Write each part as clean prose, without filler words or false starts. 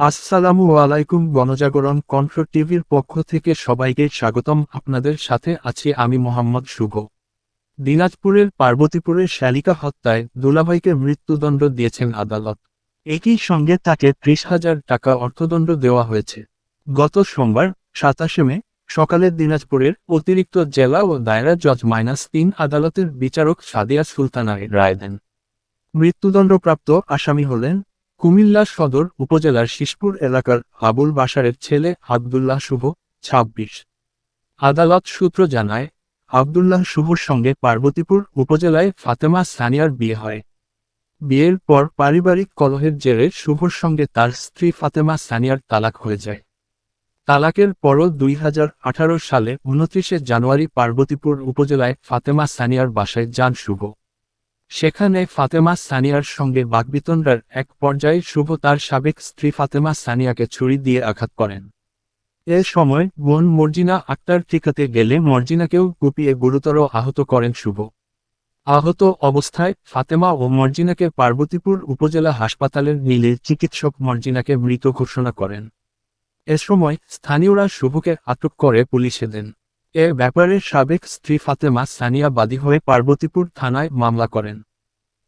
আসসালামু আলাইকুম। গণজাগরণ কণ্ঠ টিভির পক্ষ থেকে সবাইকে স্বাগতম। আপনাদের সাথে আছি আমি মোহাম্মদ শুভ। দিনাজপুরের পার্বতীপুরের শ্যালিকা হত্যায় দুলাভাইকে মৃত্যুদণ্ড দিয়েছেন আদালত। একই সঙ্গে তাকে 30,000 টাকা অর্থদণ্ড দেওয়া হয়েছে। গত সোমবার 27 মে সকালে দিনাজপুরের অতিরিক্ত জেলা ও দায়রা জজ -3 আদালতের বিচারক সাদিয়া সুলতানা এ রায় দেন। মৃত্যুদণ্ডপ্রাপ্ত আসামি হলেন কুমিল্লা সদর উপজেলার শিশপুর এলাকার আবুল বাশারের ছেলে আব্দুল্লাহ শুভ, 26। আদালত সূত্র জানায়, আব্দুল্লাহ শুভর সঙ্গে পার্বতীপুর উপজেলায় ফাতেমা সানিয়ার বিয়ে হয়। বিয়ের পর পারিবারিক কলহের জেরে শুভর সঙ্গে তার স্ত্রী ফাতেমা সানিয়ার তালাক হয়ে যায়। তালাকের পরও 2018 সালে 29 জানুয়ারি পার্বতীপুর উপজেলায় ফাতেমা সানিয়ার বাসায় যান শুভ। সেখানে ফাতেমা সানিয়ার সঙ্গে বাকবিতণ্ডার এক পর্যায়ে শুভ তার সাবেক স্ত্রী ফাতেমা সানিয়াকে ছুরি দিয়ে আঘাত করেন। এ সময় বোন মর্জিনা আক্তার ঠেকাতে গেলে মর্জিনাকেও কুপিয়ে গুরুতর আহত করেন শুভ। আহত অবস্থায় ফাতেমা ও মর্জিনাকে পার্বতীপুর উপজেলা হাসপাতালের নিলে চিকিৎসক মর্জিনাকে মৃত ঘোষণা করেন। এ সময় স্থানীয়রা শুভকে আটক করে পুলিশে দেন। এ ব্যাপারে সাবেক স্ত্রী ফাতেমা সানিয়া বাদী হয়ে পার্বতীপুর থানায় মামলা করেন।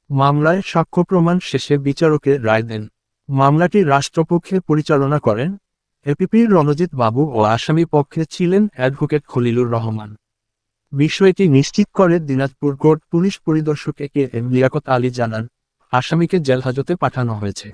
মামলায় সাক্ষ্য প্রমাণ শেষে বিচারকের রায় দেন। মামলাটি রাষ্ট্রপক্ষে পরিচালনা করেন এপিপির রণজিৎ বাবু ও আসামি পক্ষে ছিলেন অ্যাডভোকেট খলিলুর রহমান। বিষয়টি নিশ্চিত করে দিনাজপুর কোর্ট পুলিশ পরিদর্শক এ কে এম লিয়াকত আলী জানান, আসামিকে জেলহাজতে পাঠানো হয়েছে।